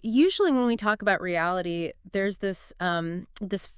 Usually when we talk about reality, there's this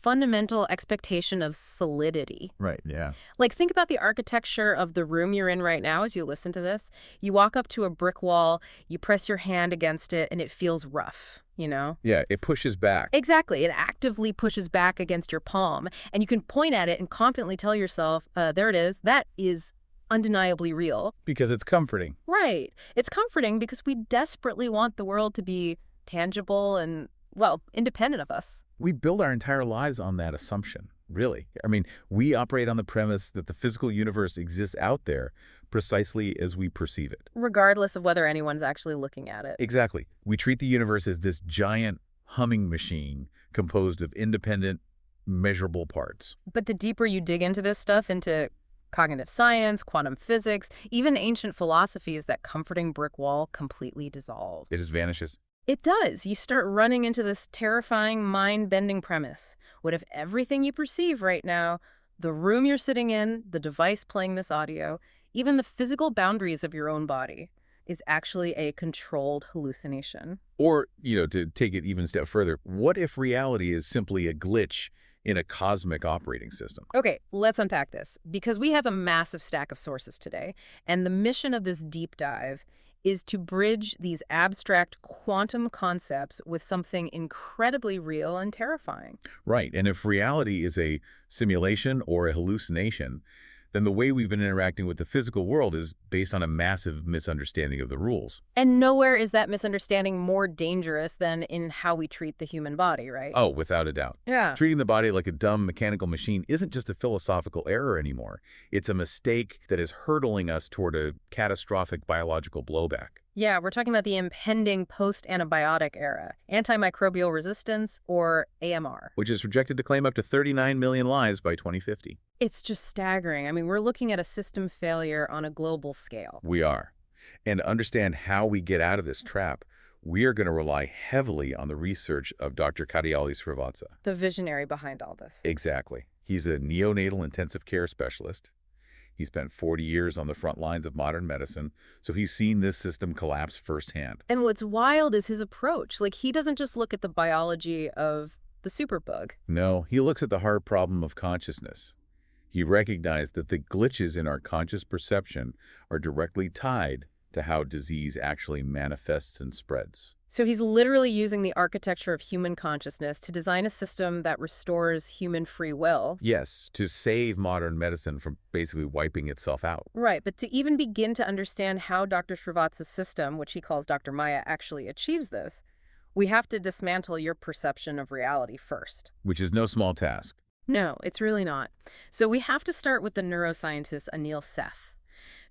fundamental expectation of solidity. Right, yeah. Like, think about the architecture of the room you're in right now as you listen to this. You walk up to a brick wall, you press your hand against it, and it feels rough. Yeah, it pushes back Exactly. It actively pushes back against your palm, and you can point at it and confidently tell yourself, there it is. That is undeniably real. because it's comforting. Right. It's comforting because we desperately want the world to be tangible and, well, independent of us. We build our entire lives on that assumption, really. I mean, we operate on the premise that the physical universe exists out there precisely as we perceive it. Regardless of whether anyone's actually looking at it. Exactly. We treat the universe as this giant humming machine composed of independent, measurable parts. But the deeper you dig into this stuff, into cognitive science, quantum physics, even ancient philosophies, that comforting brick wall completely dissolve. It just vanishes. It does. You start running into this terrifying, mind-bending premise. What if everything you perceive right now, the room you're sitting in, the device playing this audio, even the physical boundaries of your own body, is actually a controlled hallucination? Or, to take it even a step further, what if reality is simply a glitch in a cosmic operating system? Okay, let's unpack this, because we have a massive stack of sources today, and the mission of this deep dive is to bridge these abstract quantum concepts with something incredibly real and terrifying. Right. And if reality is a simulation or a hallucination, then the way we've been interacting with the physical world is based on a massive misunderstanding of the rules. And nowhere is that misunderstanding more dangerous than in how we treat the human body, right? Oh, without a doubt. Yeah. Treating the body like a dumb mechanical machine isn't just a philosophical error anymore. It's a mistake that is hurtling us toward a catastrophic biological blowback. Yeah, we're talking about the impending post-antibiotic era, antimicrobial resistance, or AMR. Which is projected to claim up to 39 million lives by 2050. It's just staggering. I mean, we're looking at a system failure on a global scale. We are. And to understand how we get out of this trap, we are going to rely heavily on the research of Dr. Srivatsa. The visionary behind all this. Exactly. He's a neonatal intensive care specialist. He spent 40 years on the front lines of modern medicine, so he's seen this system collapse firsthand. And what's wild is his approach. Like, he doesn't just look at the biology of the superbug. No, he looks at the hard problem of consciousness. He recognized that the glitches in our conscious perception are directly tied to how disease actually manifests and spreads. So he's literally using the architecture of human consciousness to design a system that restores human free will. Yes, to save modern medicine from basically wiping itself out. Right, but to even begin to understand how Dr. Srivatsa's system, which he calls Dr. Maya, actually achieves this, we have to dismantle your perception of reality first. Which is no small task. No, it's really not. So we have to start with the neuroscientist Anil Seth,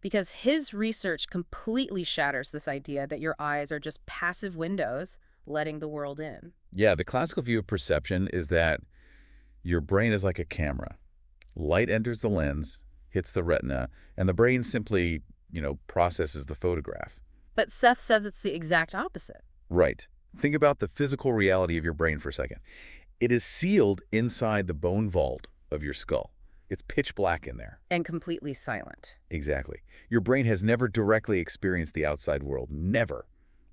because his research completely shatters this idea that your eyes are just passive windows letting the world in. Yeah, the classical view of perception is that your brain is like a camera. Light enters the lens, hits the retina, and the brain simply, processes the photograph. But Seth says it's the exact opposite. Right. Think about the physical reality of your brain for a second. It is sealed inside the bone vault of your skull. It's pitch black in there. And completely silent. Exactly. Your brain has never directly experienced the outside world. Never.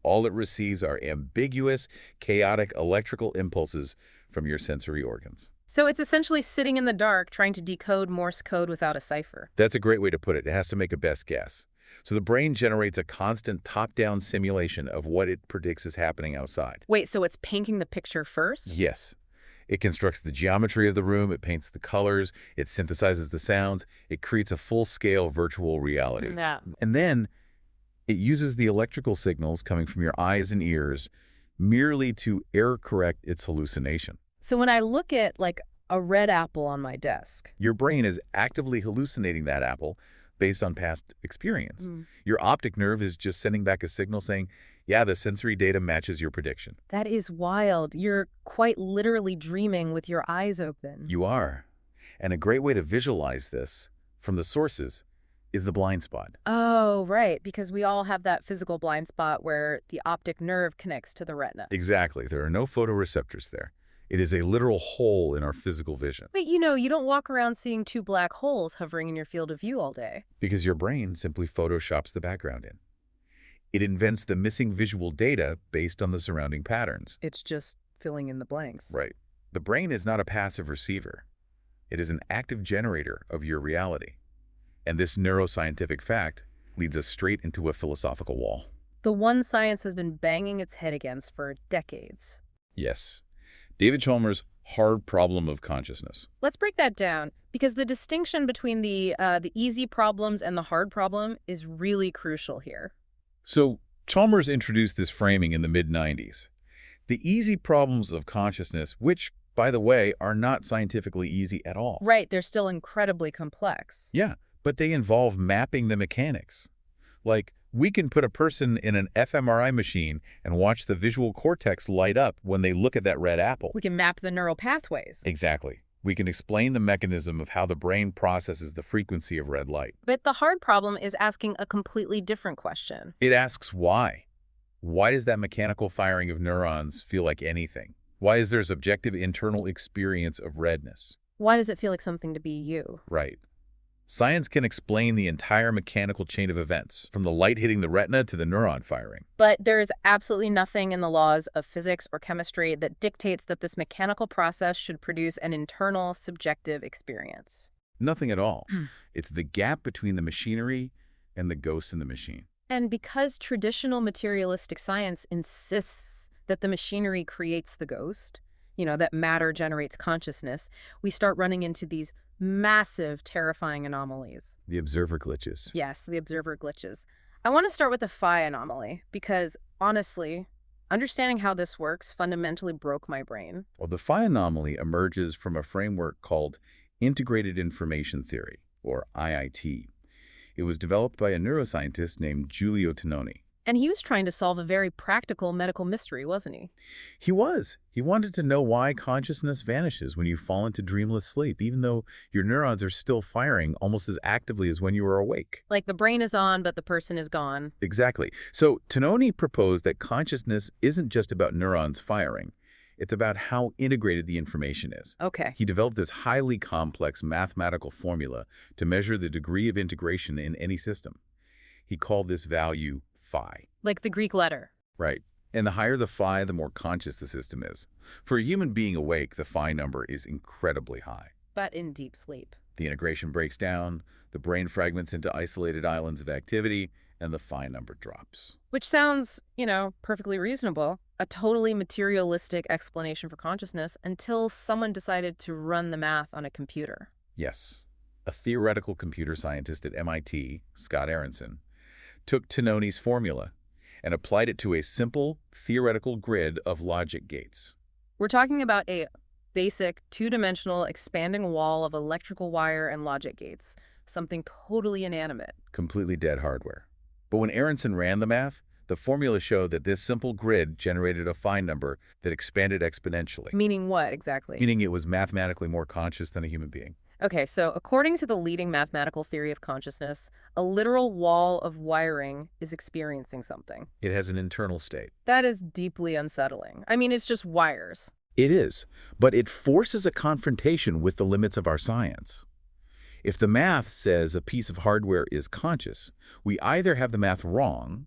All it receives are ambiguous, chaotic electrical impulses from your sensory organs. So it's essentially sitting in the dark trying to decode Morse code without a cipher. That's a great way to put it. It has to make a best guess. So the brain generates a constant top-down simulation of what it predicts is happening outside. Wait, so it's painting the picture first? Yes. It constructs the geometry of the room, it paints the colors, it synthesizes the sounds, it creates a full-scale virtual reality. Yeah. And then it uses the electrical signals coming from your eyes and ears merely to error-correct its hallucination. So when I look at, like, a red apple on my desk, Your brain is actively hallucinating that apple based on past experience. Your optic nerve is just sending back a signal saying, yeah, the sensory data matches your prediction. that is wild. You're quite literally dreaming with your eyes open. You are. And a great way to visualize this from the sources is the blind spot. Oh, right, because we all have that physical blind spot where the optic nerve connects to the retina. Exactly. There are no photoreceptors there. It is a literal hole in our physical vision. But you don't walk around seeing two black holes hovering in your field of view all day. Because your brain simply photoshops the background in. It invents the missing visual data based on the surrounding patterns. It's just filling in the blanks. Right. The brain is not a passive receiver. It is an active generator of your reality. And this neuroscientific fact leads us straight into a philosophical wall. The one science has been banging its head against for decades. Yes. David Chalmers' hard problem of consciousness. Let's break that down, because the distinction between the easy problems and the hard problem is really crucial here. So Chalmers introduced this framing in the mid-90s. The easy problems of consciousness, which, by the way, are not scientifically easy at all. Right, they're still incredibly complex. Yeah, but they involve mapping the mechanics. Like, we can put a person in an fMRI machine and watch the visual cortex light up when they look at that red apple. We can map the neural pathways. Exactly. We can explain the mechanism of how the brain processes the frequency of red light. But the hard problem is asking a completely different question. It asks why. Why does that mechanical firing of neurons feel like anything? Why is there subjective internal experience of redness? Why does it feel like something to be you? Right. Science can explain the entire mechanical chain of events, from the light hitting the retina to the neuron firing. But there is absolutely nothing in the laws of physics or chemistry that dictates that this mechanical process should produce an internal, subjective experience. Nothing at all. It's the gap between the machinery and the ghost in the machine. And because traditional materialistic science insists that the machinery creates the ghost, that matter generates consciousness, we start running into these massive, terrifying anomalies. The observer glitches. Yes, the observer glitches. I want to start with the phi anomaly because, honestly, understanding how this works fundamentally broke my brain. Well, the phi anomaly emerges from a framework called Integrated Information Theory, or IIT. It was developed by a neuroscientist named Giulio Tononi. And he was trying to solve a very practical medical mystery, wasn't he? He was. He wanted to know why consciousness vanishes when you fall into dreamless sleep, even though your neurons are still firing almost as actively as when you were awake. Like the brain is on, but the person is gone. Exactly. So Tononi proposed that consciousness isn't just about neurons firing. It's about how integrated the information is. Okay. He developed this highly complex mathematical formula to measure the degree of integration in any system. He called this value phi. Like the Greek letter. Right. And the higher the phi, the more conscious the system is. For a human being awake, the phi number is incredibly high. But in deep sleep. The integration breaks down, the brain fragments into isolated islands of activity, and the phi number drops. Which sounds, perfectly reasonable. A totally materialistic explanation for consciousness until someone decided to run the math on a computer. Yes. A theoretical computer scientist at MIT, Scott Aronson, took Tononi's formula and applied it to a simple theoretical grid of logic gates. We're talking about a basic two-dimensional expanding wall of electrical wire and logic gates, something totally inanimate. Completely dead hardware. But when Aronson ran the math, the formula showed that this simple grid generated a phi number that expanded exponentially. Meaning what, exactly? Meaning it was mathematically more conscious than a human being. Okay, so according to the leading mathematical theory of consciousness, a literal wall of wiring is experiencing something. It has an internal state. That is deeply unsettling. I mean, it's just wires. It is, but it forces a confrontation with the limits of our science. If the math says a piece of hardware is conscious, we either have the math wrong,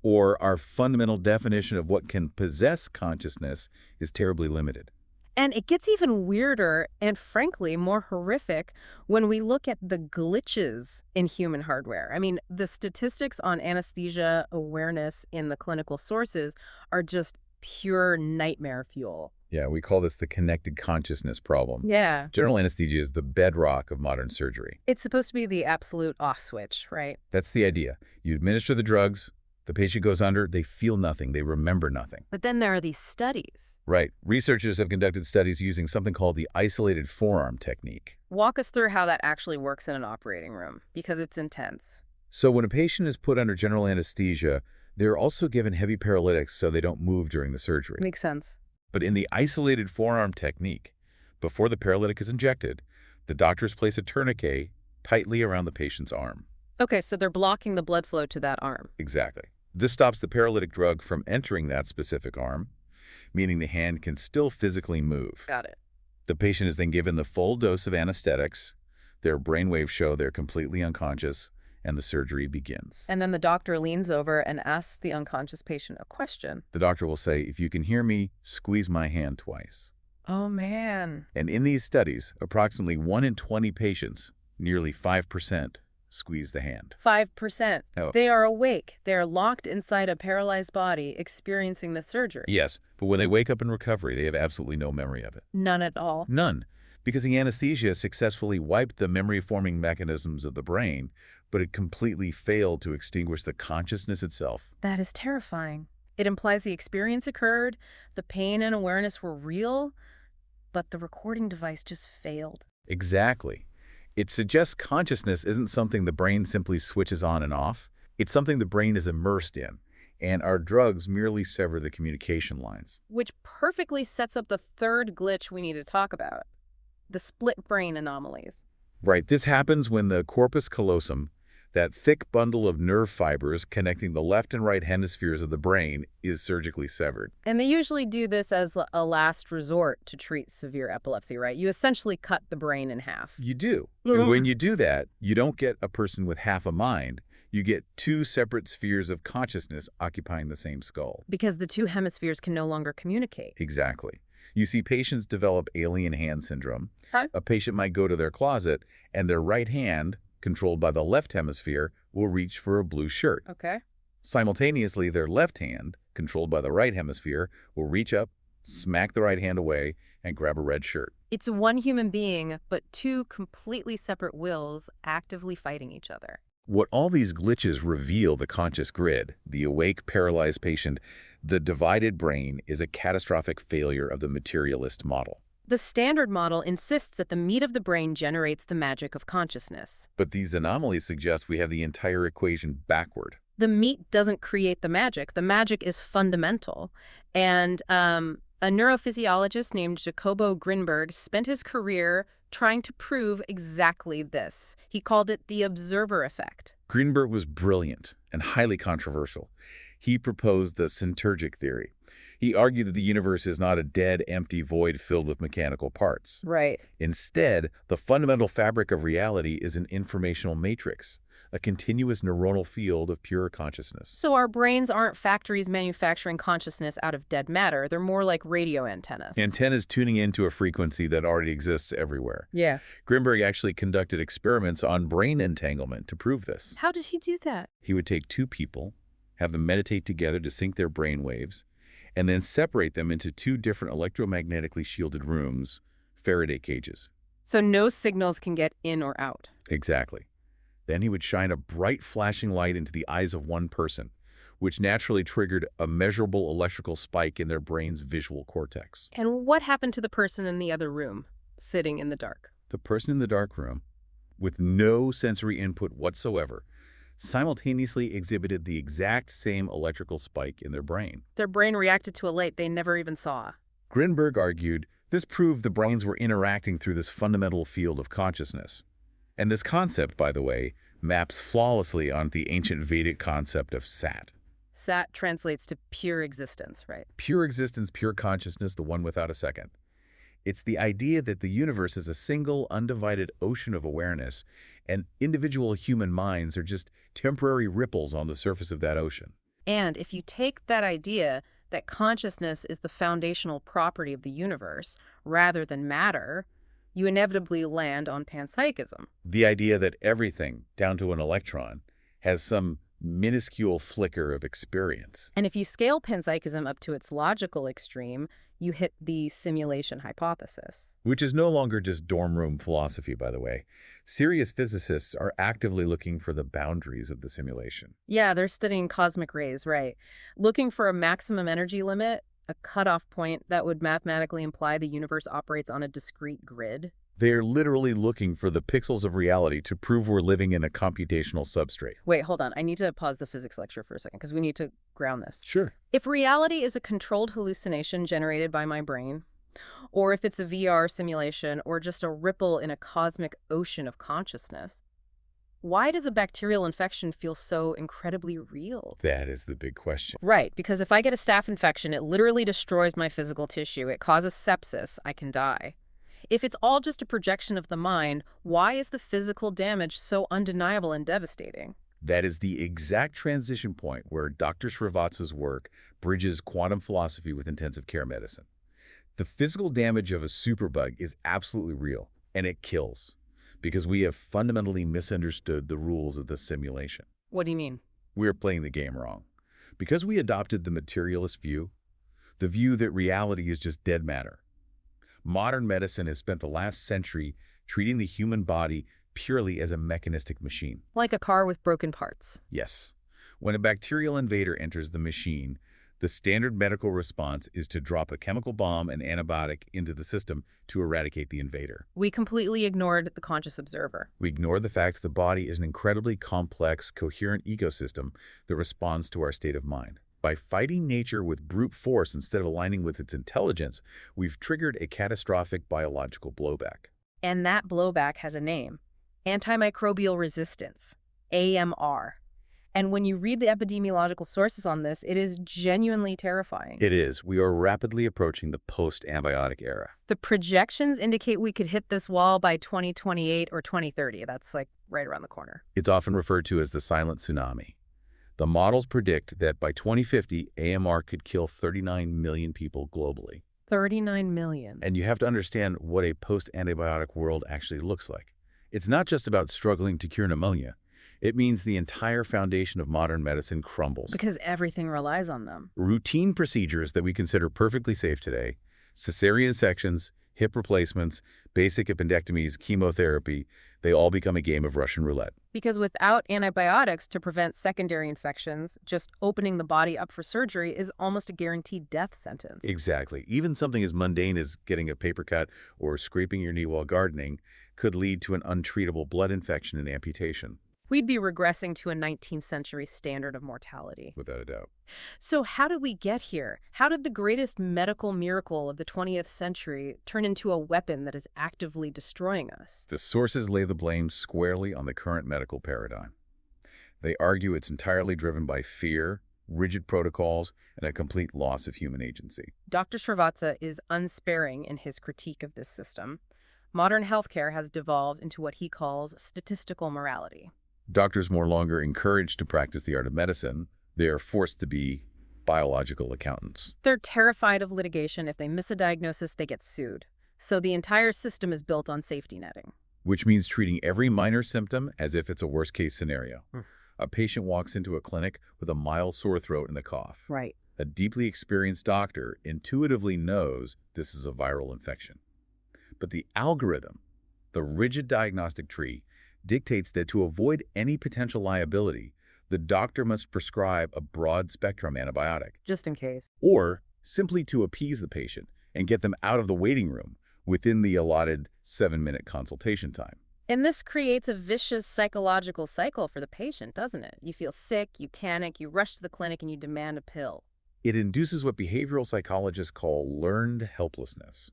or our fundamental definition of what can possess consciousness is terribly limited. And it gets even weirder and, frankly, more horrific when we look at the glitches in human hardware. I mean, the statistics on anesthesia awareness in the clinical sources are just pure nightmare fuel. Yeah, we call this the connected consciousness problem. Yeah. General anesthesia is the bedrock of modern surgery. It's supposed to be the absolute off switch, right? That's the idea. You administer the drugs, the patient goes under, they feel nothing, they remember nothing. But then there are these studies. Right. Researchers have conducted studies using something called the isolated forearm technique. Walk us through how that actually works in an operating room, because it's intense. So when a patient is put under general anesthesia, they're also given heavy paralytics so they don't move during the surgery. Makes sense. But in the isolated forearm technique, before the paralytic is injected, the doctors place a tourniquet tightly around the patient's arm. Okay, so they're blocking the blood flow to that arm. Exactly. This stops the paralytic drug from entering that specific arm, meaning the hand can still physically move. Got it. The patient is then given the full dose of anesthetics. Their brainwaves show they're completely unconscious, and the surgery begins. And then the doctor leans over and asks the unconscious patient a question. The doctor will say, "If you can hear me, squeeze my hand twice." Oh, man. And in these studies, approximately 1 in 20 patients, nearly 5%, squeeze the hand. 5%. Oh. They are awake. They are locked inside a paralyzed body experiencing the surgery. Yes, but when they wake up in recovery, they have absolutely no memory of it. None at all. None, because the anesthesia successfully wiped the memory-forming mechanisms of the brain, but it completely failed to extinguish the consciousness itself. That is terrifying. It implies the experience occurred, the pain and awareness were real, but the recording device just failed. Exactly. It suggests consciousness isn't something the brain simply switches on and off. It's something the brain is immersed in, and our drugs merely sever the communication lines. Which perfectly sets up the third glitch we need to talk about, the split brain anomalies. Right, this happens when the corpus callosum, that thick bundle of nerve fibers connecting the left and right hemispheres of the brain, is surgically severed. And they usually do this as a last resort to treat severe epilepsy, right? You essentially cut the brain in half. You do. And when you do that, you don't get a person with half a mind. You get two separate spheres of consciousness occupying the same skull. Because the two hemispheres can no longer communicate. Exactly. You see patients develop alien hand syndrome. Huh? A patient might go to their closet, and their right hand, controlled by the left hemisphere, will reach for a blue shirt. Okay. Simultaneously, their left hand, controlled by the right hemisphere, will reach up, smack the right hand away, and grab a red shirt. It's one human being, but two completely separate wills actively fighting each other. What all these glitches reveal the conscious grid, the awake, paralyzed patient, the divided brain, is a catastrophic failure of the materialist model. The standard model insists that the meat of the brain generates the magic of consciousness. But these anomalies suggest we have the entire equation backward. The meat doesn't create the magic. The magic is fundamental. And a neurophysiologist named Jacobo Grinberg spent his career trying to prove exactly this. He called it the observer effect. Grinberg was brilliant and highly controversial. He proposed the synergic theory. He argued that the universe is not a dead, empty void filled with mechanical parts. Right. Instead, the fundamental fabric of reality is an informational matrix, a continuous neuronal field of pure consciousness. So our brains aren't factories manufacturing consciousness out of dead matter. They're more like radio antennas. Antennas tuning into a frequency that already exists everywhere. Yeah. Grinberg actually conducted experiments on brain entanglement to prove this. How did he do that? He would take two people, have them meditate together to sync their brain waves, and then separate them into two different electromagnetically shielded rooms, Faraday cages. So no signals can get in or out. Exactly. Then he would shine a bright flashing light into the eyes of one person, which naturally triggered a measurable electrical spike in their brain's visual cortex. And what happened to the person in the other room, sitting in the dark? The person in the dark room, with no sensory input whatsoever, simultaneously exhibited the exact same electrical spike in their brain. Their brain reacted to a light they never even saw. Grinberg argued this proved the brains were interacting through this fundamental field of consciousness. And this concept, by the way, maps flawlessly onto the ancient Vedic concept of Sat. Sat translates to pure existence, right? Pure existence, pure consciousness, the one without a second. It's the idea that the universe is a single, undivided ocean of awareness, and individual human minds are just temporary ripples on the surface of that ocean. And if you take that idea that consciousness is the foundational property of the universe rather than matter, you inevitably land on panpsychism. The idea that everything, down to an electron, has some minuscule flicker of experience. And if you scale panpsychism up to its logical extreme, you hit the simulation hypothesis. Which is no longer just dorm room philosophy, by the way. Serious physicists are actively looking for the boundaries of the simulation. Yeah, they're studying cosmic rays, right? Looking for a maximum energy limit, a cutoff point that would mathematically imply the universe operates on a discrete grid. They are literally looking for the pixels of reality to prove we're living in a computational substrate. Wait, hold on. I need to pause the physics lecture for a second because we need to ground this. Sure. If reality is a controlled hallucination generated by my brain, or if it's a VR simulation, or just a ripple in a cosmic ocean of consciousness, why does a bacterial infection feel so incredibly real? That is the big question. Right, because if I get a staph infection, it literally destroys my physical tissue. It causes sepsis. I can die. If it's all just a projection of the mind, why is the physical damage so undeniable and devastating? That is the exact transition point where Dr. Srivatsa's work bridges quantum philosophy with intensive care medicine. The physical damage of a superbug is absolutely real, and it kills, because we have fundamentally misunderstood the rules of the simulation. What do you mean? We are playing the game wrong. Because we adopted the materialist view, the view that reality is just dead matter. Modern medicine has spent the last century treating the human body purely as a mechanistic machine. Like a car with broken parts. Yes. When a bacterial invader enters the machine, the standard medical response is to drop a chemical bomb and antibiotic into the system to eradicate the invader. We completely ignored the conscious observer. We ignore the fact that the body is an incredibly complex, coherent ecosystem that responds to our state of mind. By fighting nature with brute force instead of aligning with its intelligence, we've triggered a catastrophic biological blowback. And that blowback has a name. Antimicrobial resistance, AMR. And when you read the epidemiological sources on this, it is genuinely terrifying. It is. We are rapidly approaching the post-antibiotic era. The projections indicate we could hit this wall by 2028 or 2030. That's like right around the corner. It's often referred to as the silent tsunami. The models predict that by 2050, AMR could kill 39 million people globally. 39 million. And you have to understand what a post-antibiotic world actually looks like. It's not just about struggling to cure pneumonia. It means the entire foundation of modern medicine crumbles. Because everything relies on them. Routine procedures that we consider perfectly safe today, cesarean sections, hip replacements, basic appendectomies, chemotherapy, they all become a game of Russian roulette. Because without antibiotics to prevent secondary infections, just opening the body up for surgery is almost a guaranteed death sentence. Exactly. Even something as mundane as getting a paper cut or scraping your knee while gardening could lead to an untreatable blood infection and amputation. We'd be regressing to a 19th century standard of mortality. Without a doubt. So how did we get here? How did the greatest medical miracle of the 20th century turn into a weapon that is actively destroying us? The sources lay the blame squarely on the current medical paradigm. They argue it's entirely driven by fear, rigid protocols, and a complete loss of human agency. Dr. Srivatsa is unsparing in his critique of this system. Modern healthcare has devolved into what he calls statistical morality. Doctors no longer encouraged to practice the art of medicine. They are forced to be biological accountants. They're terrified of litigation. If they miss a diagnosis, they get sued. So the entire system is built on safety netting. Which means treating every minor symptom as if it's a worst-case scenario. A patient walks into a clinic with a mild sore throat and a cough. Right. A deeply experienced doctor intuitively knows this is a viral infection. But the algorithm, the rigid diagnostic tree, dictates that to avoid any potential liability, the doctor must prescribe a broad-spectrum antibiotic. Just in case. Or simply to appease the patient and get them out of the waiting room within the allotted 7-minute consultation time. And this creates a vicious psychological cycle for the patient, doesn't it? You feel sick, you panic, you rush to the clinic, and you demand a pill. It induces what behavioral psychologists call learned helplessness.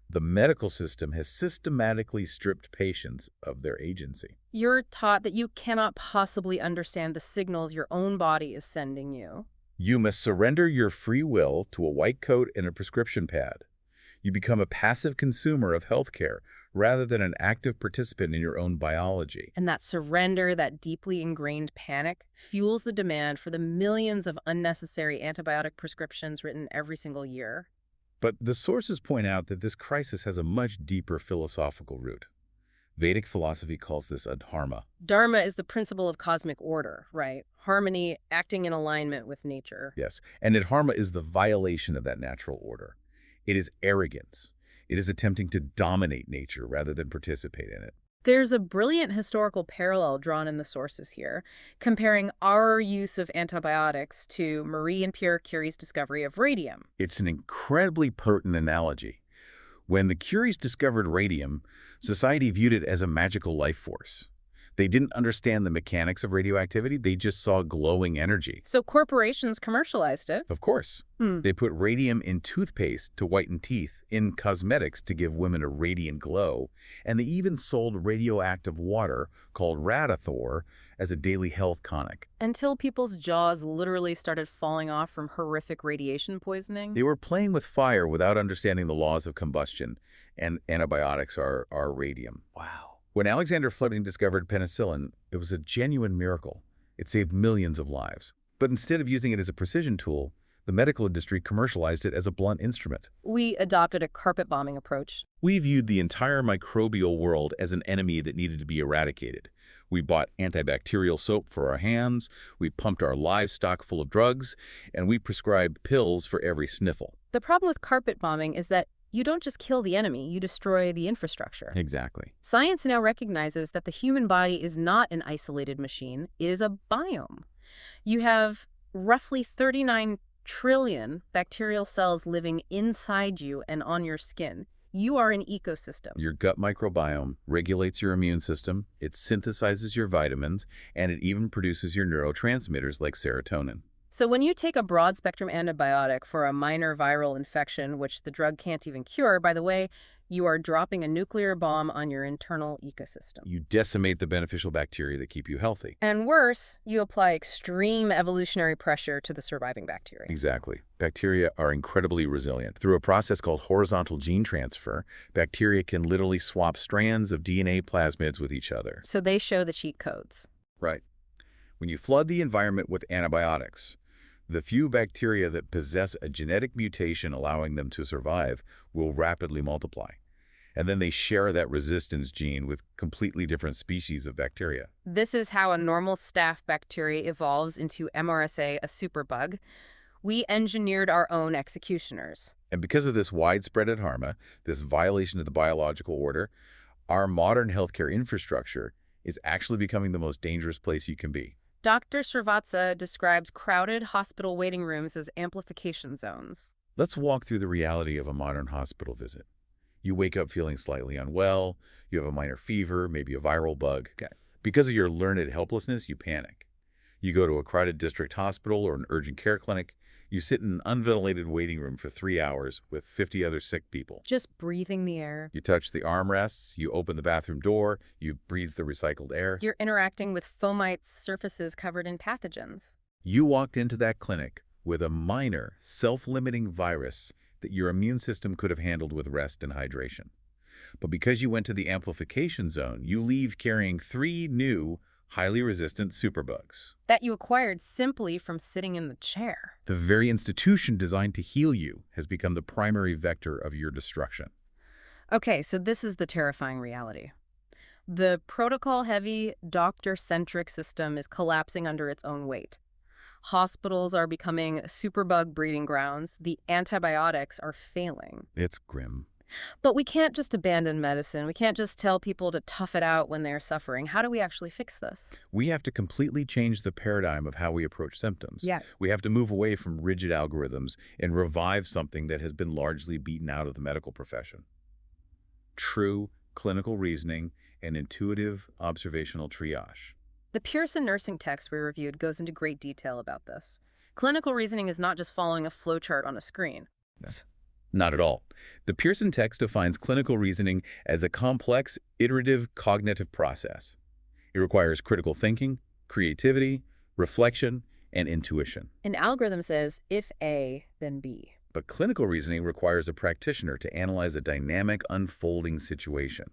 The medical system has systematically stripped patients of their agency. You're taught that you cannot possibly understand the signals your own body is sending you. You must surrender your free will to a white coat and a prescription pad. You become a passive consumer of healthcare rather than an active participant in your own biology. And that surrender, that deeply ingrained panic, fuels the demand for the millions of unnecessary antibiotic prescriptions written every single year. But the sources point out that this crisis has a much deeper philosophical root. Vedic philosophy calls this adharma. Dharma is the principle of cosmic order, right? Harmony, acting in alignment with nature. Yes, and adharma is the violation of that natural order. It is arrogance. It is attempting to dominate nature rather than participate in it. There's a brilliant historical parallel drawn in the sources here, comparing our use of antibiotics to Marie and Pierre Curie's discovery of radium. It's an incredibly pertinent analogy. When the Curies discovered radium, society viewed it as a magical life force. They didn't understand the mechanics of radioactivity. They just saw glowing energy. So corporations commercialized it. Of course. Hmm. They put radium in toothpaste to whiten teeth, in cosmetics to give women a radiant glow, and they even sold radioactive water called Radithor as a daily health tonic. Until people's jaws literally started falling off from horrific radiation poisoning. They were playing with fire without understanding the laws of combustion, and antibiotics are radium. Wow. When Alexander Fleming discovered penicillin, it was a genuine miracle. It saved millions of lives. But instead of using it as a precision tool, the medical industry commercialized it as a blunt instrument. We adopted a carpet bombing approach. We viewed the entire microbial world as an enemy that needed to be eradicated. We bought antibacterial soap for our hands, we pumped our livestock full of drugs, and we prescribed pills for every sniffle. The problem with carpet bombing is that you don't just kill the enemy, you destroy the infrastructure. Exactly. Science now recognizes that the human body is not an isolated machine, it is a biome. You have roughly 39 trillion bacterial cells living inside you and on your skin. You are an ecosystem. Your gut microbiome regulates your immune system, it synthesizes your vitamins, and it even produces your neurotransmitters like serotonin. So when you take a broad-spectrum antibiotic for a minor viral infection, which the drug can't even cure, by the way, you are dropping a nuclear bomb on your internal ecosystem. You decimate the beneficial bacteria that keep you healthy. And worse, you apply extreme evolutionary pressure to the surviving bacteria. Exactly. Bacteria are incredibly resilient. Through a process called horizontal gene transfer, bacteria can literally swap strands of DNA plasmids with each other. So they show the cheat codes. Right. When you flood the environment with antibiotics, the few bacteria that possess a genetic mutation allowing them to survive will rapidly multiply. And then they share that resistance gene with completely different species of bacteria. This is how a normal staph bacteria evolves into MRSA, a superbug. We engineered our own executioners. And because of this widespread adharma, this violation of the biological order, our modern healthcare infrastructure is actually becoming the most dangerous place you can be. Dr. Srivatsa describes crowded hospital waiting rooms as amplification zones. Let's walk through the reality of a modern hospital visit. You wake up feeling slightly unwell, you have a minor fever, maybe a viral bug. Because of your learned helplessness, you panic. You go to a crowded district hospital or an urgent care clinic. You sit in an unventilated waiting room for 3 hours with 50 other sick people. Just breathing the air. You touch the armrests, you open the bathroom door, you breathe the recycled air. You're interacting with fomites, surfaces covered in pathogens. You walked into that clinic with a minor, self-limiting virus that your immune system could have handled with rest and hydration. But because you went to the amplification zone, you leave carrying 3 new, highly resistant superbugs. That you acquired simply from sitting in the chair. The very institution designed to heal you has become the primary vector of your destruction. Okay, so this is the terrifying reality. The protocol-heavy, doctor-centric system is collapsing under its own weight. Hospitals are becoming superbug breeding grounds. The antibiotics are failing. It's grim. But we can't just abandon medicine. We can't just tell people to tough it out when they're suffering. How do we actually fix this? We have to completely change the paradigm of how we approach symptoms. Yeah. We have to move away from rigid algorithms and revive something that has been largely beaten out of the medical profession. True clinical reasoning and intuitive observational triage. The Pearson nursing text we reviewed goes into great detail about this. Clinical reasoning is not just following a flowchart on a screen. Not at all. The Pearson text defines clinical reasoning as a complex, iterative cognitive process. It requires critical thinking, creativity, reflection, and intuition. An algorithm says, if A, then B. But clinical reasoning requires a practitioner to analyze a dynamic, unfolding situation.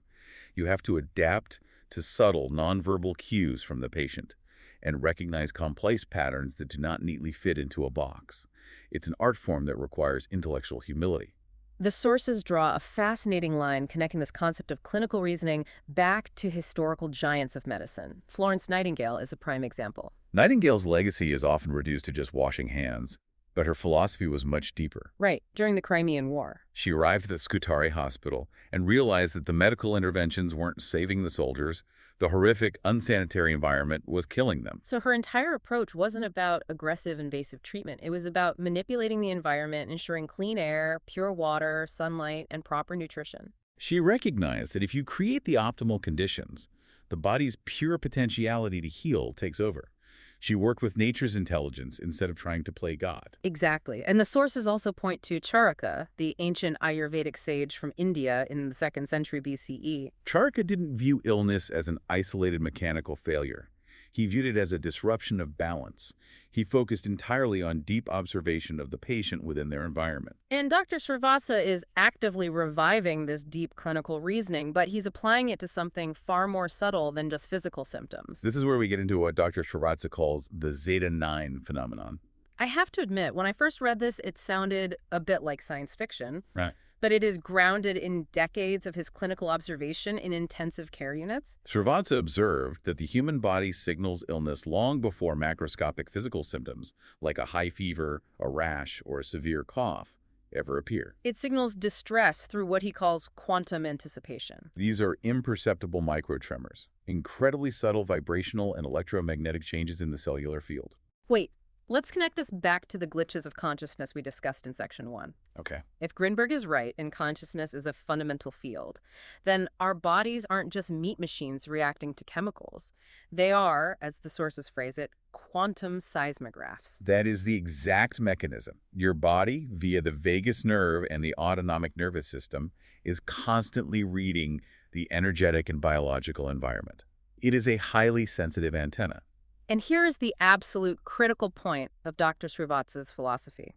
You have to adapt to subtle, nonverbal cues from the patient and recognize complex patterns that do not neatly fit into a box. It's an art form that requires intellectual humility. The sources draw a fascinating line connecting this concept of clinical reasoning back to historical giants of medicine. Florence Nightingale is a prime example. Nightingale's legacy is often reduced to just washing hands, but her philosophy was much deeper. Right, during the Crimean War. She arrived at the Scutari Hospital and realized that the medical interventions weren't saving the soldiers. The horrific, unsanitary environment was killing them. So her entire approach wasn't about aggressive, invasive treatment. It was about manipulating the environment, ensuring clean air, pure water, sunlight, and proper nutrition. She recognized that if you create the optimal conditions, The body's pure potentiality to heal takes over. She worked with nature's intelligence instead of trying to play God. Exactly. And the sources also point to Charaka, the ancient Ayurvedic sage from India in the 2nd century BCE. Charaka didn't view illness as an isolated mechanical failure. He viewed it as a disruption of balance. He focused entirely on deep observation of the patient within their environment. And Dr. Srivatsa is actively reviving this deep clinical reasoning, but he's applying it to something far more subtle than just physical symptoms. This is where we get into what Dr. Srivatsa calls the Zeta-9 phenomenon. I have to admit, when I first read this, it sounded a bit like science fiction. Right. But it is grounded in decades of his clinical observation in intensive care units. Srivatsa observed that the human body signals illness long before macroscopic physical symptoms, like a high fever, a rash, or a severe cough, ever appear. It signals distress through what he calls quantum anticipation. These are imperceptible microtremors, incredibly subtle vibrational and electromagnetic changes in the cellular field. Wait, let's connect this back to the glitches of consciousness we discussed in Section 1. Okay. If Grinberg is right and consciousness is a fundamental field, then our bodies aren't just meat machines reacting to chemicals. They are, as the sources phrase it, quantum seismographs. That is the exact mechanism. Your body, via the vagus nerve and the autonomic nervous system, is constantly reading the energetic and biological environment. It is a highly sensitive antenna. And here is the absolute critical point of Dr. Srivatsa's philosophy.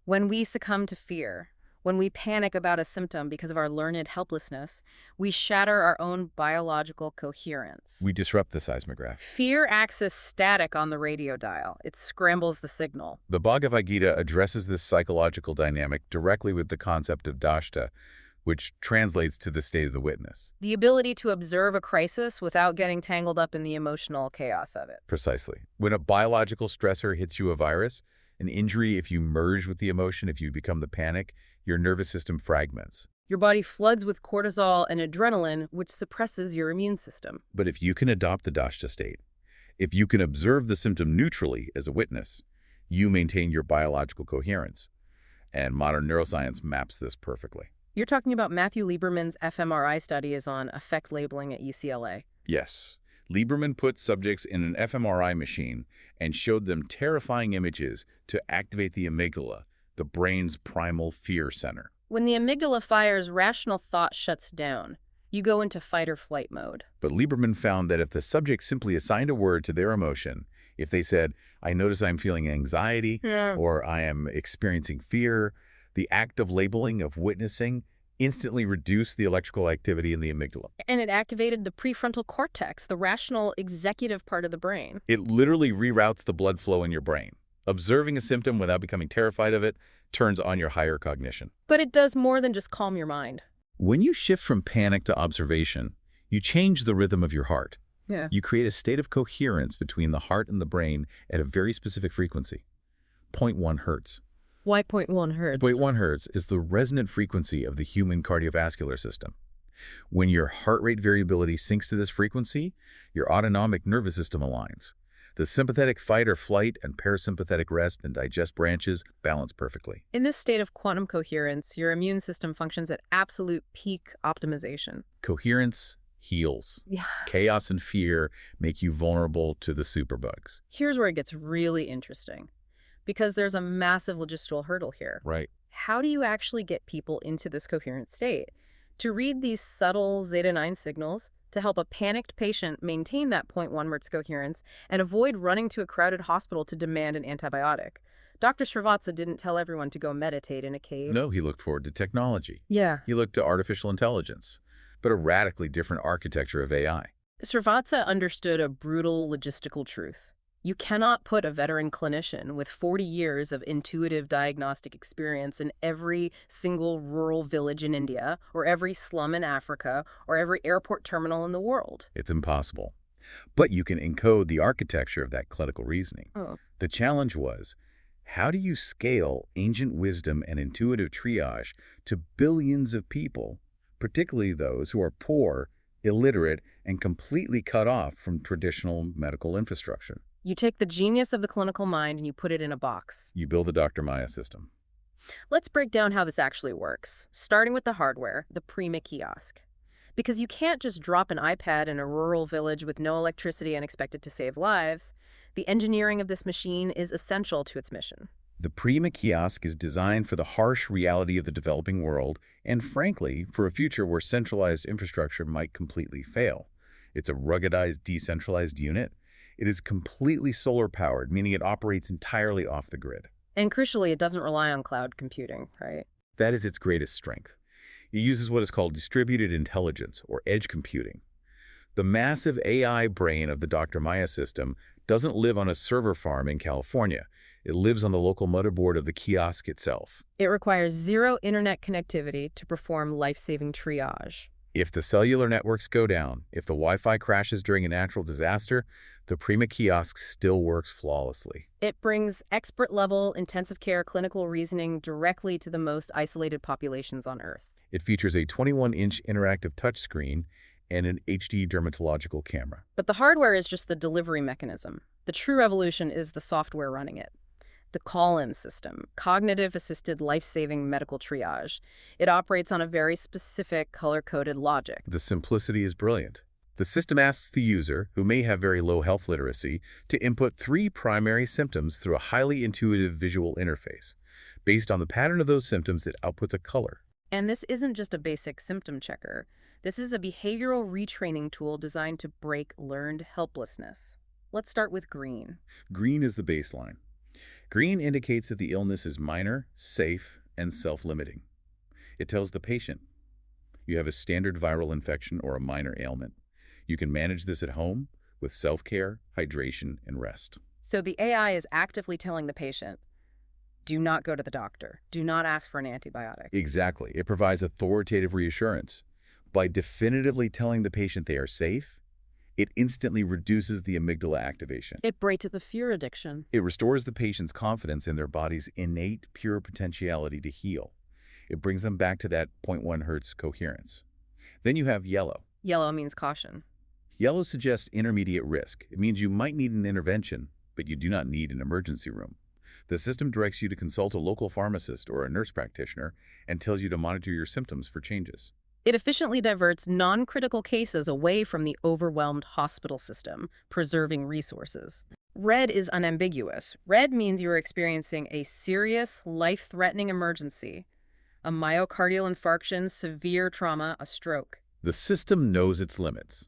When we succumb to fear, when we panic about a symptom because of our learned helplessness, we shatter our own biological coherence. We disrupt the seismograph. Fear acts as static on the radio dial. It scrambles the signal. The Bhagavad Gita addresses this psychological dynamic directly with the concept of dashta, which translates to the state of the witness. The ability to observe a crisis without getting tangled up in the emotional chaos of it. Precisely. When a biological stressor hits you, a virus, an injury, if you merge with the emotion, if you become the panic, your nervous system fragments. Your body floods with cortisol and adrenaline, which suppresses your immune system. But if you can adopt the dashta state, if you can observe the symptom neutrally as a witness, you maintain your biological coherence. And modern neuroscience maps this perfectly. You're talking about Matthew Lieberman's fMRI studies on effect labeling at UCLA. Yes. Lieberman put subjects in an fMRI machine and showed them terrifying images to activate the amygdala, the brain's primal fear center. When the amygdala fires, rational thought shuts down. You go into fight or flight mode. But Lieberman found that if the subject simply assigned a word to their emotion, if they said, "I notice I'm feeling anxiety," or "I am experiencing fear," the act of labeling, of witnessing, instantly reduced the electrical activity in the amygdala. And it activated the prefrontal cortex, the rational executive part of the brain. It literally reroutes the blood flow in your brain. Observing a symptom without becoming terrified of it turns on your higher cognition. But it does more than just calm your mind. When you shift from panic to observation, you change the rhythm of your heart. Yeah. You create a state of coherence between the heart and the brain at a very specific frequency, 0.1 hertz. Why 0.1 hertz? 0.1 hertz is the resonant frequency of the human cardiovascular system. When your heart rate variability syncs to this frequency, your autonomic nervous system aligns. The sympathetic fight or flight and parasympathetic rest and digest branches balance perfectly. In this state of quantum coherence, your immune system functions at absolute peak optimization. Coherence heals. Yeah. Chaos and fear make you vulnerable to the superbugs. Here's where it gets really interesting, because there's a massive logistical hurdle here. Right. How do you actually get people into this coherent state? To read these subtle Zeta-9 signals, to help a panicked patient maintain that 0.1 hertz coherence and avoid running to a crowded hospital to demand an antibiotic. Dr. Srivatsa didn't tell everyone to go meditate in a cave. No, he looked forward to technology. Yeah. He looked to artificial intelligence, but a radically different architecture of AI. Srivatsa understood a brutal logistical truth. You cannot put a veteran clinician with 40 years of intuitive diagnostic experience in every single rural village in India, or every slum in Africa, or every airport terminal in the world. It's impossible. But you can encode the architecture of that clinical reasoning. Oh. The challenge was, how do you scale ancient wisdom and intuitive triage to billions of people, particularly those who are poor, illiterate, and completely cut off from traditional medical infrastructure? You take the genius of the clinical mind and you put it in a box. You build the Dr. Maya system. Let's break down how this actually works, starting with the hardware, the Prima kiosk. Because you can't just drop an iPad in a rural village with no electricity and expect it to save lives. The engineering of this machine is essential to its mission. The Prima kiosk is designed for the harsh reality of the developing world and, frankly, for a future where centralized infrastructure might completely fail. It's a ruggedized, decentralized unit. It is completely solar-powered, meaning it operates entirely off the grid. And crucially, it doesn't rely on cloud computing, right? That is its greatest strength. It uses what is called distributed intelligence, or edge computing. The massive AI brain of the Dr. Maya system doesn't live on a server farm in California. It lives on the local motherboard of the kiosk itself. It requires zero internet connectivity to perform life-saving triage. If the cellular networks go down, if the Wi-Fi crashes during a natural disaster, the Prima kiosk still works flawlessly. It brings expert-level intensive care clinical reasoning directly to the most isolated populations on Earth. It features a 21-inch interactive touchscreen and an HD dermatological camera. But the hardware is just the delivery mechanism. The true revolution is the software running it. The call-in system, cognitive-assisted life-saving medical triage. It operates on a very specific color-coded logic. The simplicity is brilliant. The system asks the user, who may have very low health literacy, to input 3 primary symptoms through a highly intuitive visual interface. Based on the pattern of those symptoms, it outputs a color. And this isn't just a basic symptom checker. This is a behavioral retraining tool designed to break learned helplessness. Let's start with green. Green is the baseline. Green indicates that the illness is minor, safe, and self-limiting. It tells the patient, you have a standard viral infection or a minor ailment. You can manage this at home with self-care, hydration, and rest. So the AI is actively telling the patient, do not go to the doctor. Do not ask for an antibiotic. Exactly. It provides authoritative reassurance. By definitively telling the patient they are safe, it instantly reduces the amygdala activation. It breaks the fear addiction. It restores the patient's confidence in their body's innate, pure potentiality to heal. It brings them back to that 0.1 hertz coherence. Then you have yellow. Yellow means caution. Yellow suggests intermediate risk. It means you might need an intervention, but you do not need an emergency room. The system directs you to consult a local pharmacist or a nurse practitioner and tells you to monitor your symptoms for changes. It efficiently diverts non-critical cases away from the overwhelmed hospital system, preserving resources. Red is unambiguous. Red means you are experiencing a serious, life-threatening emergency, a myocardial infarction, severe trauma, a stroke. The system knows its limits.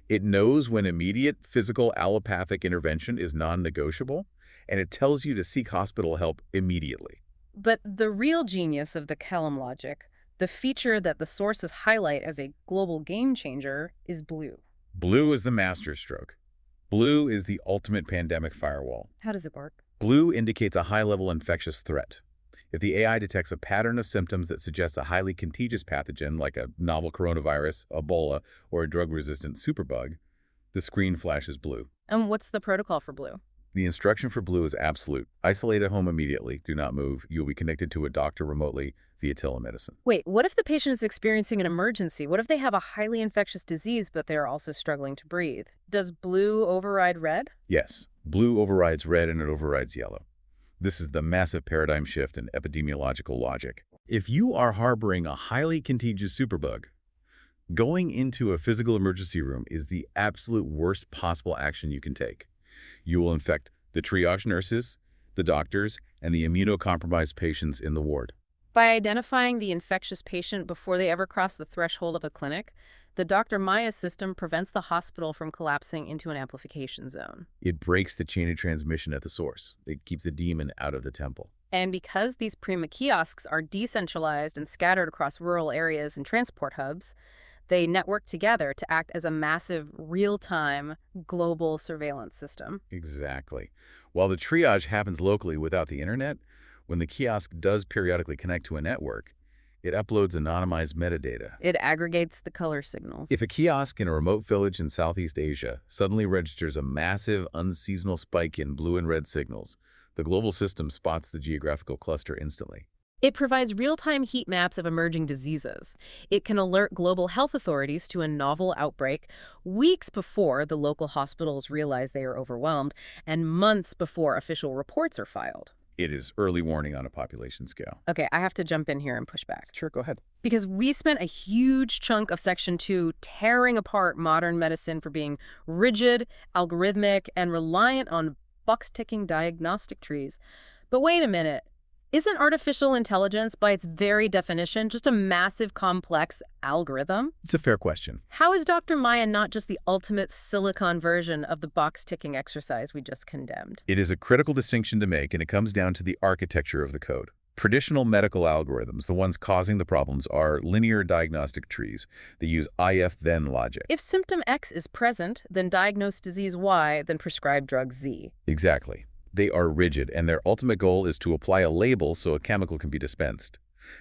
It knows when immediate physical allopathic intervention is non-negotiable, and it tells you to seek hospital help immediately. But the real genius of the Kellam logic, the feature that the sources highlight as a global game changer, is blue. Blue is the masterstroke. Blue is the ultimate pandemic firewall. How does it work? Blue indicates a high-level infectious threat. If the AI detects a pattern of symptoms that suggests a highly contagious pathogen like a novel coronavirus, Ebola, or a drug-resistant superbug, the screen flashes blue. And what's the protocol for blue? The instruction for blue is absolute. Isolate at home immediately. Do not move. You will be connected to a doctor remotely via telemedicine. Wait, what if the patient is experiencing an emergency? What if they have a highly infectious disease, but they are also struggling to breathe? Does blue override red? Yes, blue overrides red and it overrides yellow. This is the massive paradigm shift in epidemiological logic. If you are harboring a highly contagious superbug, going into a physical emergency room is the absolute worst possible action you can take. You will infect the triage nurses, the doctors, and the immunocompromised patients in the ward. By identifying the infectious patient before they ever cross the threshold of a clinic, the Dr. Maya system prevents the hospital from collapsing into an amplification zone. It breaks the chain of transmission at the source. It keeps the demon out of the temple. And because these Prima kiosks are decentralized and scattered across rural areas and transport hubs, they network together to act as a massive, real-time, global surveillance system. Exactly. While the triage happens locally without the internet, when the kiosk does periodically connect to a network, it uploads anonymized metadata. It aggregates the color signals. If a kiosk in a remote village in Southeast Asia suddenly registers a massive, unseasonal spike in blue and red signals, the global system spots the geographical cluster instantly. It provides real-time heat maps of emerging diseases. It can alert global health authorities to a novel outbreak weeks before the local hospitals realize they are overwhelmed and months before official reports are filed. It is early warning on a population scale. Okay, I have to jump in here and push back. Sure, go ahead. Because we spent a huge chunk of Section 2 tearing apart modern medicine for being rigid, algorithmic, and reliant on box-ticking diagnostic trees. But wait a minute. Isn't artificial intelligence, by its very definition, just a massive, complex algorithm? It's a fair question. How is Dr. Maya not just the ultimate silicon version of the box-ticking exercise we just condemned? It is a critical distinction to make, and it comes down to the architecture of the code. Traditional medical algorithms, the ones causing the problems, are linear diagnostic trees. They use if-then logic. If symptom X is present, then diagnose disease Y, then prescribe drug Z. Exactly. They are rigid, and their ultimate goal is to apply a label so a chemical can be dispensed.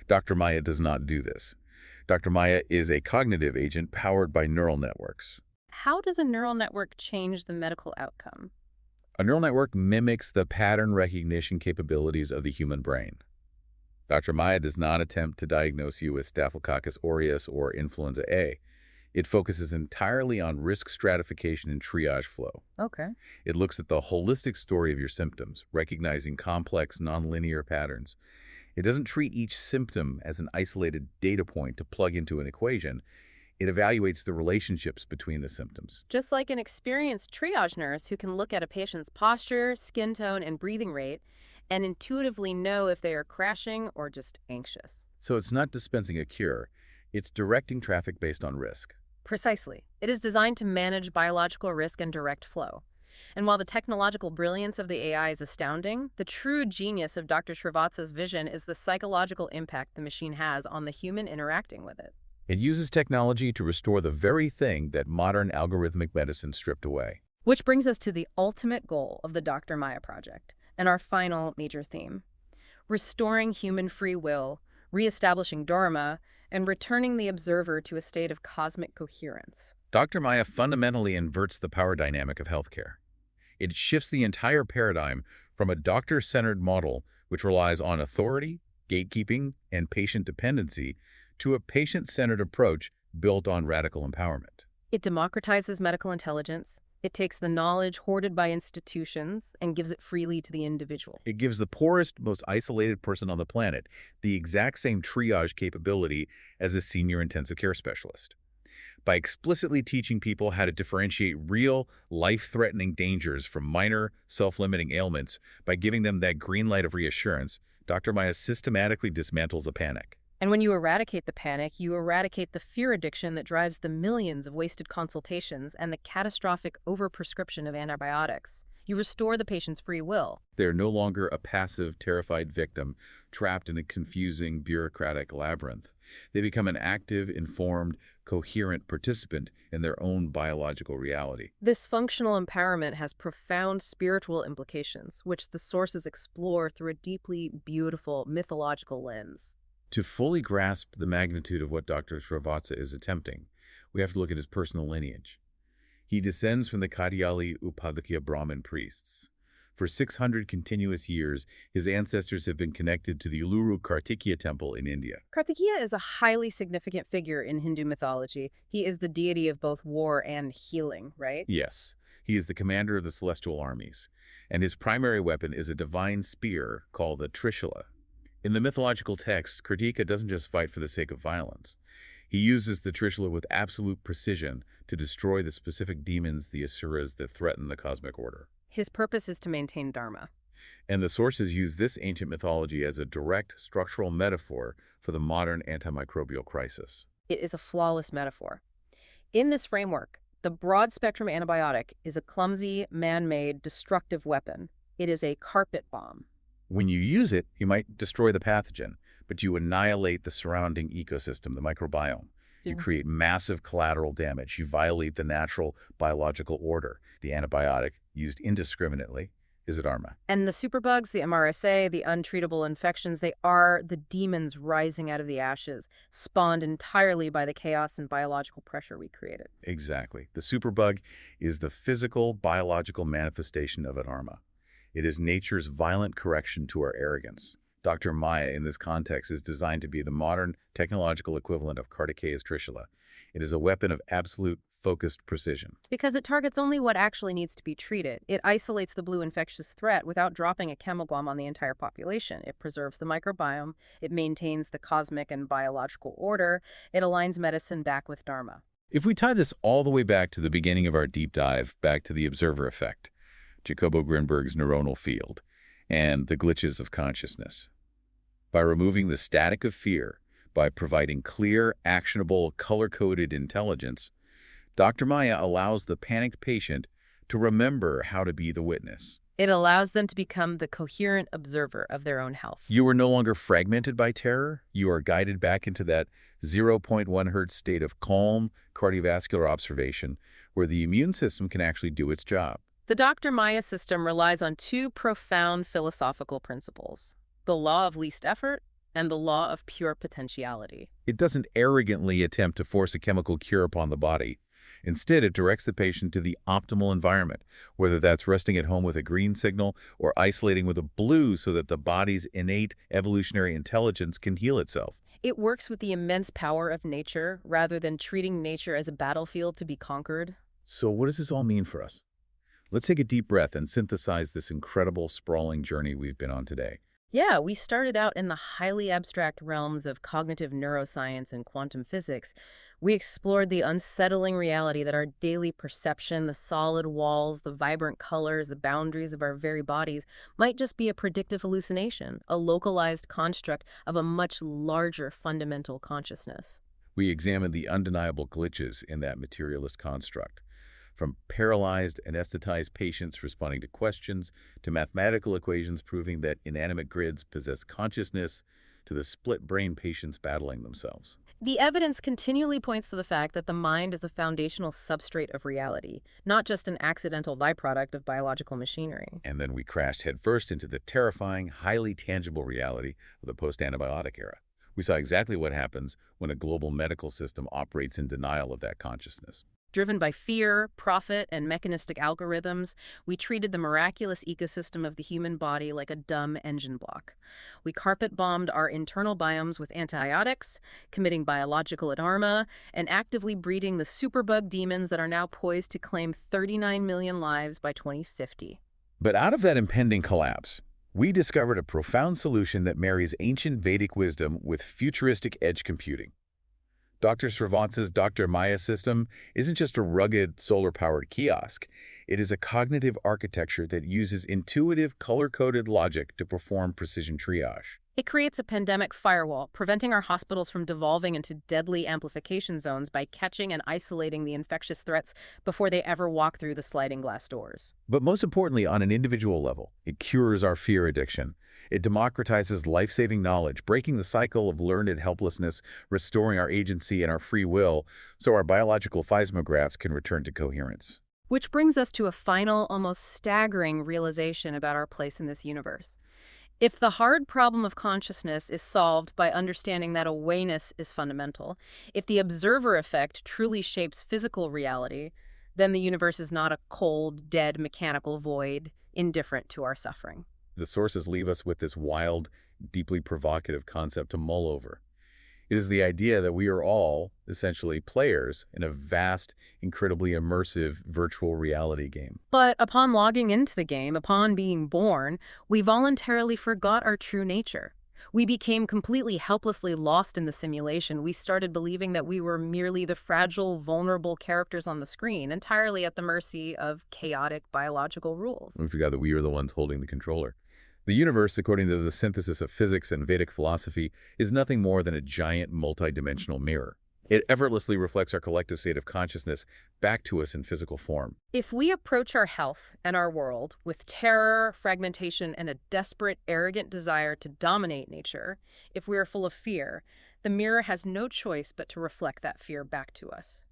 Dr. Maya does not do this. Dr. Maya is a cognitive agent powered by neural networks. How does a neural network change the medical outcome? A neural network mimics the pattern recognition capabilities of the human brain. Dr. Maya does not attempt to diagnose you with Staphylococcus aureus or influenza A. It focuses entirely on risk stratification and triage flow. Okay. It looks at the holistic story of your symptoms, recognizing complex, nonlinear patterns. It doesn't treat each symptom as an isolated data point to plug into an equation. It evaluates the relationships between the symptoms. Just like an experienced triage nurse who can look at a patient's posture, skin tone, and breathing rate and intuitively know if they are crashing or just anxious. So it's not dispensing a cure. It's directing traffic based on risk. Precisely. It is designed to manage biological risk and direct flow. And while the technological brilliance of the AI is astounding, the true genius of Dr. Srivatsa's vision is the psychological impact the machine has on the human interacting with it. It uses technology to restore the very thing that modern algorithmic medicine stripped away. Which brings us to the ultimate goal of the Dr. Maya project, and our final major theme: restoring human free will, reestablishing Dharma, and returning the observer to a state of cosmic coherence. Dr. Maya fundamentally inverts the power dynamic of healthcare. It shifts the entire paradigm from a doctor-centered model, which relies on authority, gatekeeping, and patient dependency, to a patient-centered approach built on radical empowerment. It democratizes medical intelligence. It takes the knowledge hoarded by institutions and gives it freely to the individual. It gives the poorest, most isolated person on the planet the exact same triage capability as a senior intensive care specialist. By explicitly teaching people how to differentiate real, life-threatening dangers from minor, self-limiting ailments, by giving them that green light of reassurance, Dr. Maya systematically dismantles the panic. And when you eradicate the panic, you eradicate the fear addiction that drives the millions of wasted consultations and the catastrophic overprescription of antibiotics. You restore the patient's free will. They're no longer a passive, terrified victim trapped in a confusing, bureaucratic labyrinth. They become an active, informed, coherent participant in their own biological reality. This functional empowerment has profound spiritual implications, which the sources explore through a deeply beautiful mythological lens. To fully grasp the magnitude of what Dr. Srivatsa is attempting, we have to look at his personal lineage. He descends from the Katyali Upadhyaya Brahmin priests. For 600 continuous years, his ancestors have been connected to the Uluru Kartikeya temple in India. Kartikeya is a highly significant figure in Hindu mythology. He is the deity of both war and healing, right? Yes, he is the commander of the celestial armies, and his primary weapon is a divine spear called the Trishula. In the mythological text, Kartikeya doesn't just fight for the sake of violence. He uses the Trishula with absolute precision to destroy the specific demons, the asuras, that threaten the cosmic order. His purpose is to maintain Dharma. And the sources use this ancient mythology as a direct structural metaphor for the modern antimicrobial crisis. It is a flawless metaphor. In this framework, the broad-spectrum antibiotic is a clumsy, man-made, destructive weapon. It is a carpet bomb. When you use it, you might destroy the pathogen, but you annihilate the surrounding ecosystem, the microbiome. You create massive collateral damage. You violate the natural biological order. The antibiotic, used indiscriminately, is a dharma. And the superbugs, the MRSA, the untreatable infections, they are the demons rising out of the ashes, spawned entirely by the chaos and biological pressure we created. Exactly. The superbug is the physical, biological manifestation of a dharma. It is nature's violent correction to our arrogance. Dr. Maya, in this context, is designed to be the modern technological equivalent of Kartikeya's Trishula. It is a weapon of absolute focused precision. Because it targets only what actually needs to be treated. It isolates the blue infectious threat without dropping a chemical bomb on the entire population. It preserves the microbiome. It maintains the cosmic and biological order. It aligns medicine back with Dharma. If we tie this all the way back to the beginning of our deep dive, back to the observer effect, Jacobo Grinberg's neuronal field, and the glitches of consciousness. By removing the static of fear, by providing clear, actionable, color-coded intelligence, Dr. Maya allows the panicked patient to remember how to be the witness. It allows them to become the coherent observer of their own health. You are no longer fragmented by terror. You are guided back into that zero point 0.1 hertz state of calm cardiovascular observation where the immune system can actually do its job. The Dr. Maya system relies on two profound philosophical principles: the law of least effort and the law of pure potentiality. It doesn't arrogantly attempt to force a chemical cure upon the body. Instead, it directs the patient to the optimal environment, whether that's resting at home with a green signal or isolating with a blue so that the body's innate evolutionary intelligence can heal itself. It works with the immense power of nature rather than treating nature as a battlefield to be conquered. So what does this all mean for us? Let's take a deep breath and synthesize this incredible, sprawling journey we've been on today. Yeah, we started out in the highly abstract realms of cognitive neuroscience and quantum physics. We explored the unsettling reality that our daily perception, the solid walls, the vibrant colors, the boundaries of our very bodies might just be a predictive hallucination, a localized construct of a much larger fundamental consciousness. We examined the undeniable glitches in that materialist construct, from paralyzed, anesthetized patients responding to questions, to mathematical equations proving that inanimate grids possess consciousness, to the split-brain patients battling themselves. The evidence continually points to the fact that the mind is a foundational substrate of reality, not just an accidental byproduct of biological machinery. And then we crashed headfirst into the terrifying, highly tangible reality of the post-antibiotic era. We saw exactly what happens when a global medical system operates in denial of that consciousness. Driven by fear, profit, and mechanistic algorithms, we treated the miraculous ecosystem of the human body like a dumb engine block. We carpet-bombed our internal biomes with antibiotics, committing biological dharma, and actively breeding the superbug demons that are now poised to claim 39 million lives by 2050. But out of that impending collapse, we discovered a profound solution that marries ancient Vedic wisdom with futuristic edge computing. Dr. Srivatsa's Dr. Maya system isn't just a rugged, solar-powered kiosk. It is a cognitive architecture that uses intuitive, color-coded logic to perform precision triage. It creates a pandemic firewall, preventing our hospitals from devolving into deadly amplification zones by catching and isolating the infectious threats before they ever walk through the sliding glass doors. But most importantly, on an individual level, it cures our fear addiction. It democratizes life-saving knowledge, breaking the cycle of learned helplessness, restoring our agency and our free will so our biological seismographs can return to coherence. Which brings us to a final, almost staggering realization about our place in this universe. If the hard problem of consciousness is solved by understanding that awareness is fundamental, if the observer effect truly shapes physical reality, then the universe is not a cold, dead, mechanical void, indifferent to our suffering. The sources leave us with this wild, deeply provocative concept to mull over. It is the idea that we are all, essentially, players in a vast, incredibly immersive virtual reality game. But upon logging into the game, upon being born, we voluntarily forgot our true nature. We became completely helplessly lost in the simulation. We started believing that we were merely the fragile, vulnerable characters on the screen, entirely at the mercy of chaotic biological rules. We forgot that we were the ones holding the controller. The universe, according to the synthesis of physics and Vedic philosophy, is nothing more than a giant multidimensional mirror. It effortlessly reflects our collective state of consciousness back to us in physical form. If we approach our health and our world with terror, fragmentation, and a desperate, arrogant desire to dominate nature, if we are full of fear, the mirror has no choice but to reflect that fear back to us.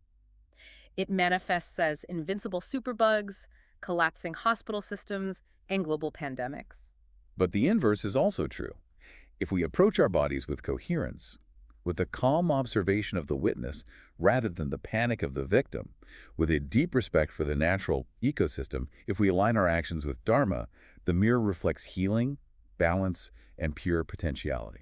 It manifests as invincible superbugs, collapsing hospital systems, and global pandemics. But the inverse is also true. If we approach our bodies with coherence, with the calm observation of the witness rather than the panic of the victim, with a deep respect for the natural ecosystem, if we align our actions with Dharma, the mirror reflects healing, balance, and pure potentiality.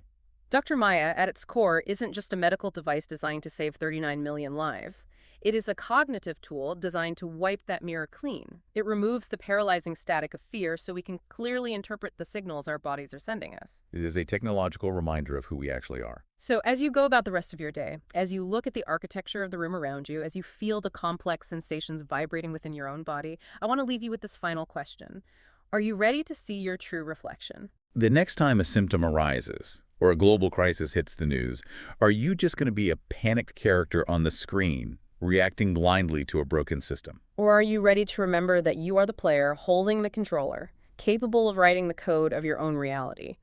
Dr. Maya, at its core, isn't just a medical device designed to save 39 million lives. It is a cognitive tool designed to wipe that mirror clean. It removes the paralyzing static of fear so we can clearly interpret the signals our bodies are sending us. It is a technological reminder of who we actually are. So, as you go about the rest of your day, as you look at the architecture of the room around you, as you feel the complex sensations vibrating within your own body, I want to leave you with this final question. Are you ready to see your true reflection? The next time a symptom arises, or a global crisis hits the news, are you just going to be a panicked character on the screen, reacting blindly to a broken system? Or are you ready to remember that you are the player holding the controller, capable of writing the code of your own reality?